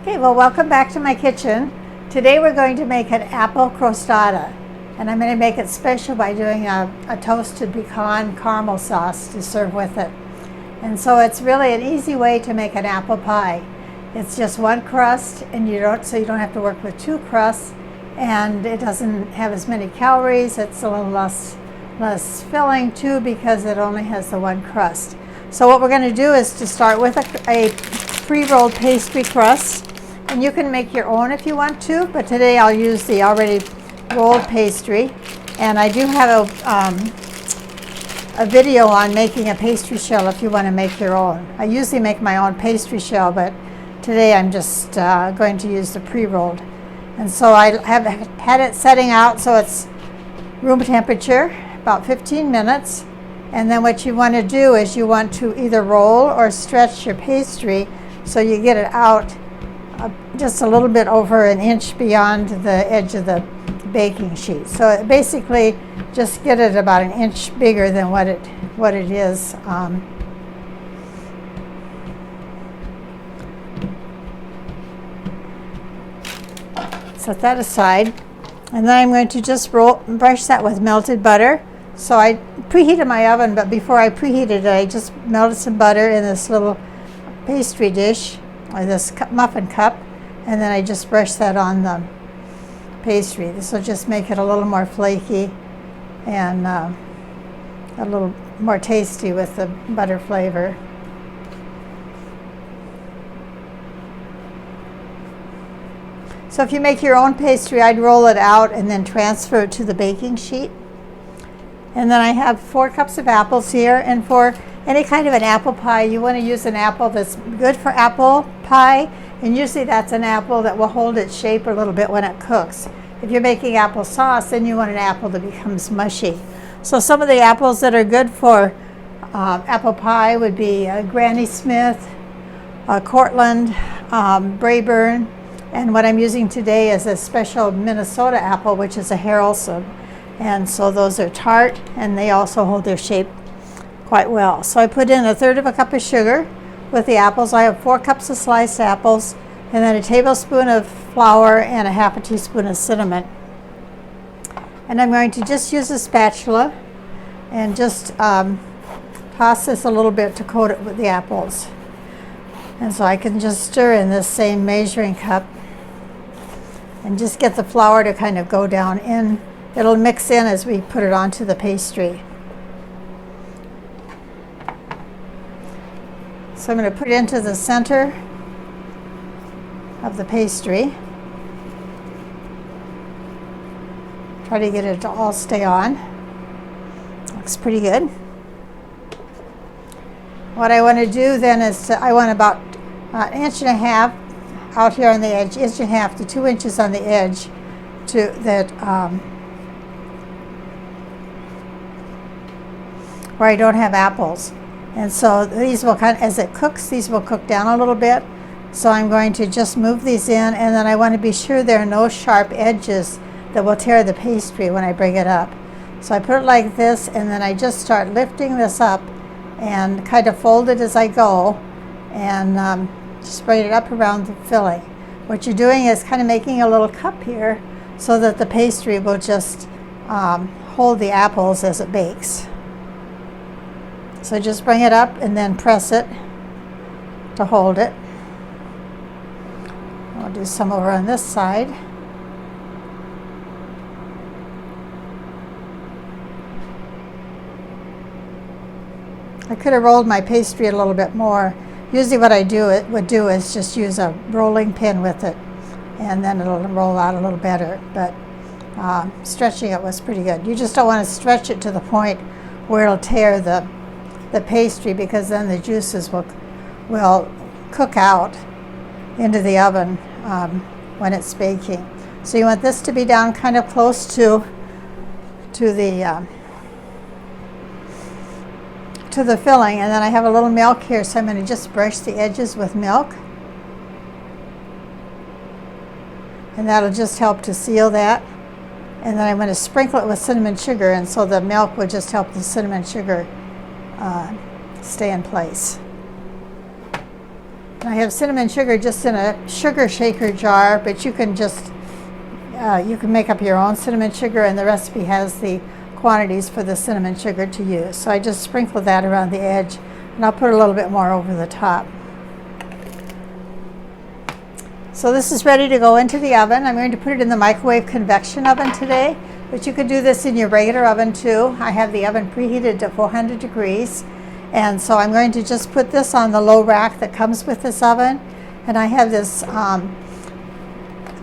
Okay, well, welcome back to my kitchen. Today we're going to make an apple crostata, and I'm going to make it special by doing a toasted pecan caramel sauce to serve with it. And so it's really an easy way to make an apple pie. It's just one crust, and you don't have to work with two crusts, and it doesn't have as many calories. It's a little less filling too because it only has the one crust. So what we're going to do is to start with a pre-rolled pastry crust. And you can make your own if you want to, but today I'll use the already rolled pastry. And I do have a video on making a pastry shell if you want to make your own. I usually make my own pastry shell, but today I'm just going to use the pre-rolled. And so I have had it setting out so it's room temperature, about 15 minutes. And then what you want to do is you want to either roll or stretch your pastry so you get it out just a little bit over an inch beyond the edge of the baking sheet. So basically just get it about an inch bigger than what it is. Set that aside, and then I'm going to just brush that with melted butter. So I preheated my oven, but before I preheated it, I just melted some butter in this little pastry dish, or this muffin cup, and then I just brush that on the pastry. This will just make it a little more flaky and a little more tasty with the butter flavor. So if you make your own pastry, I'd roll it out and then transfer it to the baking sheet. And then I have 4 cups of apples here, and for any kind of an apple pie, you want to use an apple that's good for apple pie, and usually that's an apple that will hold its shape a little bit when it cooks. If you're making apple sauce, then you want an apple that becomes mushy. So some of the apples that are good for apple pie would be Granny Smith, Cortland, Braeburn, and what I'm using today is a special Minnesota apple, which is a Haralson. And so those are tart, and they also hold their shape quite well. So I put in 1/3 cup of sugar with the apples. I have 4 cups of sliced apples, and then a tablespoon of flour and a 1/2 teaspoon of cinnamon. And I'm going to just use a spatula and just toss this a little bit to coat it with the apples. And so I can just stir in this same measuring cup and just get the flour to kind of go down in. It'll mix in as we put it onto the pastry. So I'm going to put it into the center of the pastry. Try to get it to all stay on. Looks pretty good. What I want to do then is I want about an inch and a half out here on the edge, 1.5 to 2 inches on the edge to that where I don't have apples. And so these will as it cooks, these will cook down a little bit. So I'm going to just move these in, and then I want to be sure there are no sharp edges that will tear the pastry when I bring it up. So I put it like this, and then I just start lifting this up and kind of fold it as I go, and just bring it up around the filling. What you're doing is kind of making a little cup here so that the pastry will just hold the apples as it bakes. So just bring it up and then press it to hold it. I'll do some over on this side. I could have rolled my pastry a little bit more. Usually what I would do is just use a rolling pin with it, and then it'll roll out a little better. But stretching it was pretty good. You just don't want to stretch it to the point where it'll tear the pastry, because then the juices will cook out into the oven when it's baking. So you want this to be down kind of close to the filling, and then I have a little milk here, so I'm going to just brush the edges with milk, and that'll just help to seal that. And then I'm going to sprinkle it with cinnamon sugar, and so the milk will just help the cinnamon sugar stay in place. And I have cinnamon sugar just in a sugar shaker jar, but you can just you can make up your own cinnamon sugar, and the recipe has the quantities for the cinnamon sugar to use. So I just sprinkle that around the edge, and I'll put a little bit more over the top. So this is ready to go into the oven. I'm going to put it in the microwave convection oven today, but you could do this in your regular oven too. I have the oven preheated to 400 degrees. And so I'm going to just put this on the low rack that comes with this oven. And I have this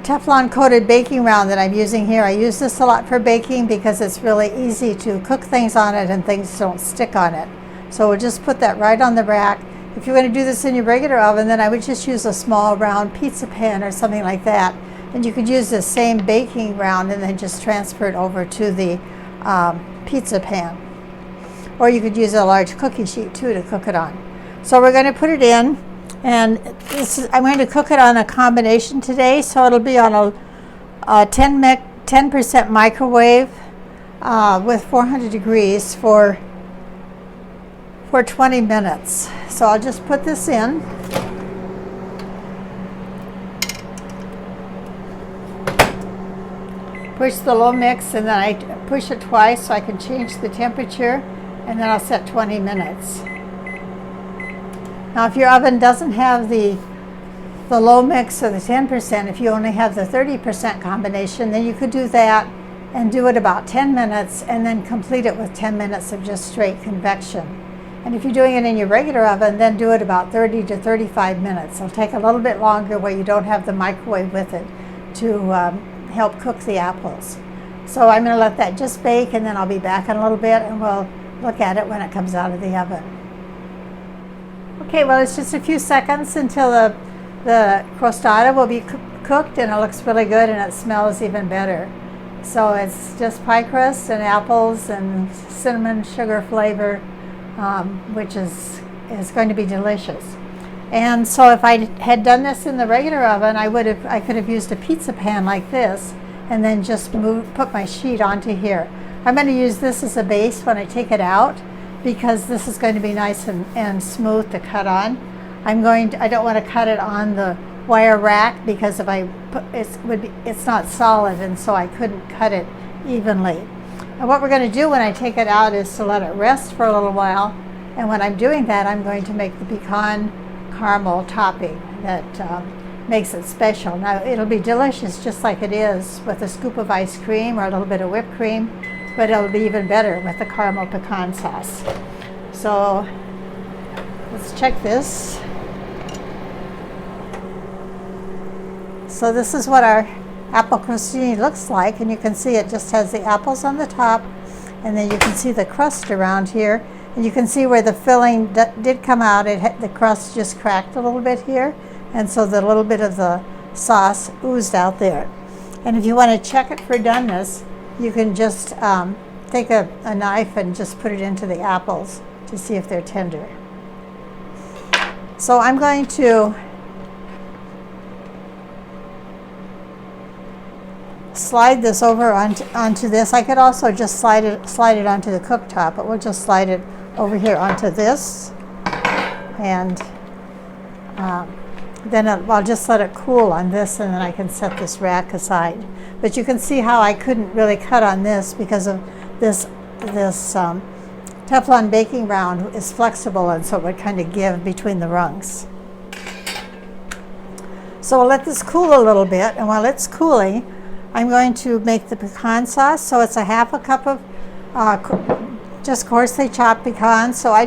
Teflon coated baking round that I'm using here. I use this a lot for baking because it's really easy to cook things on it and things don't stick on it. So we'll just put that right on the rack. If you're going to do this in your regular oven, then I would just use a small round pizza pan or something like that. And you could use the same baking round and then just transfer it over to the pizza pan. Or you could use a large cookie sheet too to cook it on. So we're going to put it in, and I'm going to cook it on a combination today, so it'll be on a 10% microwave with 400 degrees for 20 minutes. So I'll just put this in. Push the low mix, and then I push it twice so I can change the temperature. And then I'll set 20 minutes. Now if your oven doesn't have the low mix or the 10%, if you only have the 30% combination, then you could do that and do it about 10 minutes and then complete it with 10 minutes of just straight convection. And if you're doing it in your regular oven, then do it about 30 to 35 minutes. It'll take a little bit longer where you don't have the microwave with it to help cook the apples. So I'm going to let that just bake, and then I'll be back in a little bit and we'll look at it when it comes out of the oven. Okay, well, it's just a few seconds until the crostata will be cooked, and it looks really good and it smells even better. So it's just pie crust and apples and cinnamon sugar flavor, which is going to be delicious. And so if I had done this in the regular oven, I could have used a pizza pan like this and then just put my sheet onto here. I'm going to use this as a base when I take it out because this is going to be nice and smooth to cut on. I don't want to cut it on the wire rack because if I put it's not solid, and so I couldn't cut it evenly. And what we're going to do when I take it out is to let it rest for a little while. And when I'm doing that, I'm going to make the pecan caramel topping that makes it special. Now it'll be delicious just like it is with a scoop of ice cream or a little bit of whipped cream, but it'll be even better with the caramel-pecan sauce. So let's check this. So this is what our apple crostini looks like, and you can see it just has the apples on the top, and then you can see the crust around here, and you can see where the filling did come out. The crust just cracked a little bit here, and so the little bit of the sauce oozed out there. And if you want to check it for doneness, you can just take a knife and just put it into the apples to see if they're tender. So I'm going to slide this over onto this. I could also just slide it onto the cooktop, but we'll just slide it over here onto this, and then I'll just let it cool on this, and then I can set this rack aside. But you can see how I couldn't really cut on this because of this Teflon baking round is flexible, and so it would kind of give between the rungs. So we'll let this cool a little bit, and while it's cooling, I'm going to make the pecan sauce. So it's a half a cup of just coarsely chopped pecans. So I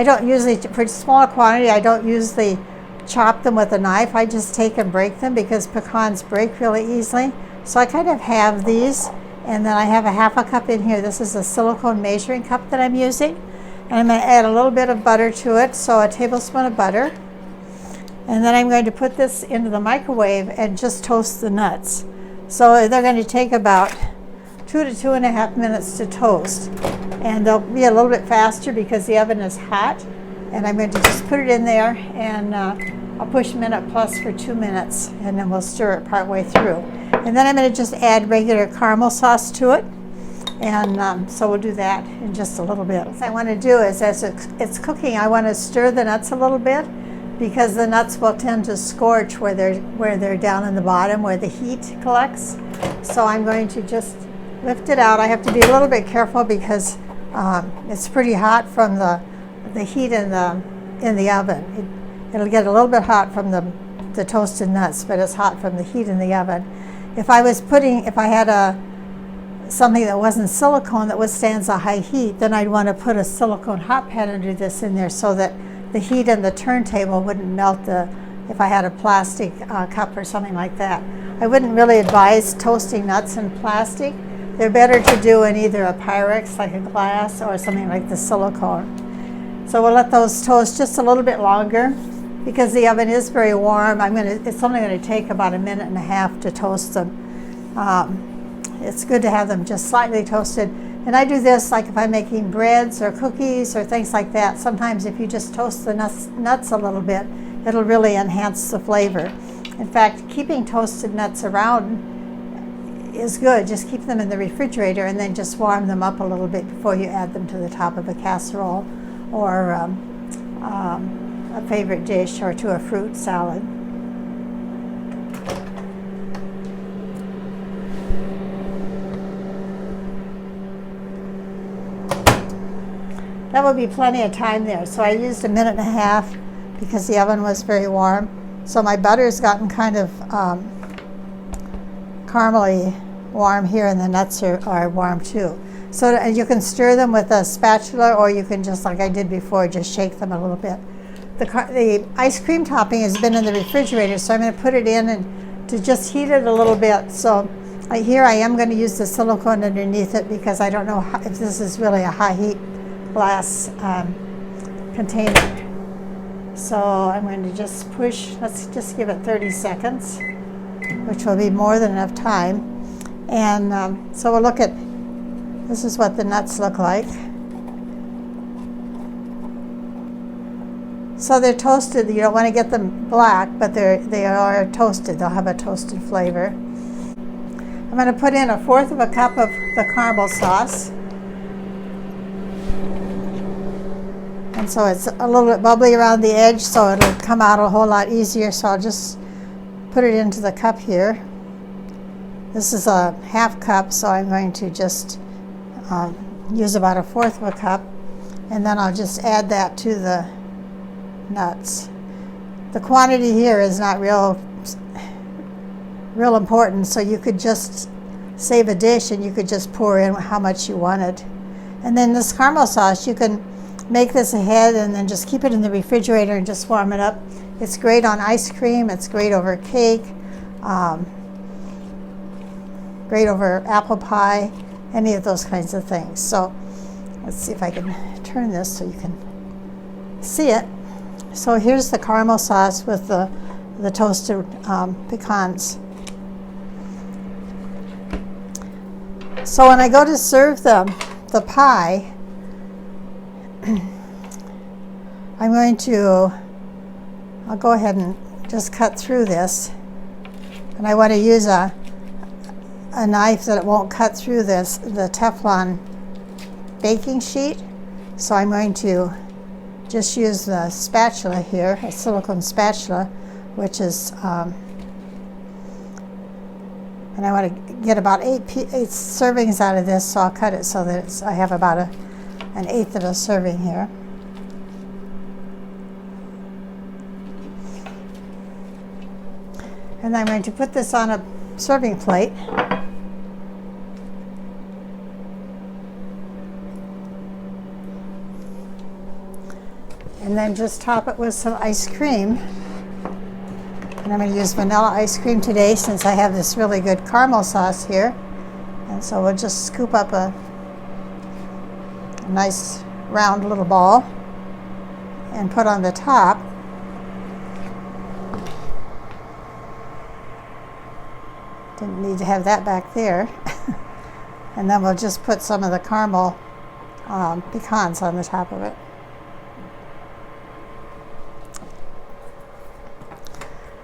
don't usually, for smaller quantity, I don't usually chop them with a knife. I just take and break them because pecans break really easily. So I kind of have these, and then I have a half a cup in here. This is a silicone measuring cup that I'm using. And I'm going to add a little bit of butter to it, so a tablespoon of butter. And then I'm going to put this into the microwave and just toast the nuts. So they're going to take about 2 to 2.5 minutes to toast. And they'll be a little bit faster because the oven is hot. And I'm going to just put it in there, and I'll push minute plus for 2 minutes, and then we'll stir it part way through. And then I'm going to just add regular caramel sauce to it. And so we'll do that in just a little bit. What I want to do is, as it's cooking, I want to stir the nuts a little bit because the nuts will tend to scorch where they're down in the bottom where the heat collects. So I'm going to just lift it out. I have to be a little bit careful because it's pretty hot from the heat in the oven. It'll get a little bit hot from the toasted nuts, but it's hot from the heat in the oven. If I had something that wasn't silicone that withstands a high heat, then I'd want to put a silicone hot pad under this in there so that the heat in the turntable wouldn't melt if I had a plastic cup or something like that. I wouldn't really advise toasting nuts in plastic. They're better to do in either a Pyrex, like a glass, or something like the silicone. So we'll let those toast just a little bit longer because the oven is very warm. It's only going to take about 1.5 minutes to toast them. It's good to have them just slightly toasted. And I do this like if I'm making breads or cookies or things like that. Sometimes if you just toast the nuts a little bit, it'll really enhance the flavor. In fact, keeping toasted nuts around is good. Just keep them in the refrigerator and then just warm them up a little bit before you add them to the top of a casserole or a favorite dish or to a fruit salad. That would be plenty of time there. So I used 1.5 minutes because the oven was very warm. So my butter's gotten kind of caramely warm here, and the nuts are warm too. So you can stir them with a spatula, or you can just, like I did before, just shake them a little bit. The ice cream topping has been in the refrigerator, so I'm going to put it in and to just heat it a little bit. So here I am going to use the silicone underneath it because I don't know if this is really a high heat glass container. So I'm going to just push, let's just give it 30 seconds, which will be more than enough time. And so we'll look at, this is what the nuts look like. So they're toasted. You don't want to get them black, but they are toasted. They'll have a toasted flavor. I'm going to put in 1/4 cup of the caramel sauce. And so it's a little bit bubbly around the edge, so it'll come out a whole lot easier. So I'll just put it into the cup here. This is a 1/2 cup, so I'm going to just use about 1/4 cup, and then I'll just add that to the nuts. The quantity here is not real important, so you could just save a dish and you could just pour in how much you wanted. And then this caramel sauce, you can make this ahead and then just keep it in the refrigerator and just warm it up. It's great on ice cream, it's great over cake, great over apple pie, any of those kinds of things. So let's see if I can turn this so you can see it. So here's the caramel sauce with the toasted pecans. So when I go to serve the pie, I'll go ahead and just cut through this. And I want to use a knife that it won't cut through the Teflon baking sheet. So I'm going to just use the spatula here, a silicone spatula, which is, and I want to get about 8 servings out of this, so I'll cut it so that I have about 1/8 of a serving here. And I'm going to put this on a serving plate. And then just top it with some ice cream. And I'm going to use vanilla ice cream today since I have this really good caramel sauce here. And so we'll just scoop up a nice round little ball and put on the top. Didn't need to have that back there. And then we'll just put some of the caramel pecans on the top of it.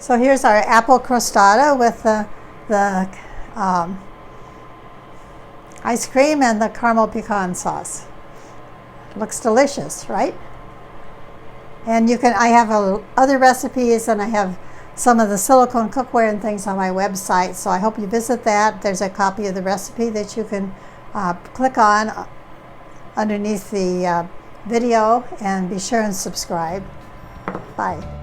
So here's our apple crostata with the ice cream and the Caramel-Pecan sauce. Looks delicious, right? And I have other recipes, and I have some of the silicone cookware and things on my website, so I hope you visit that. There's a copy of the recipe that you can click on underneath the video, and be sure and subscribe. Bye.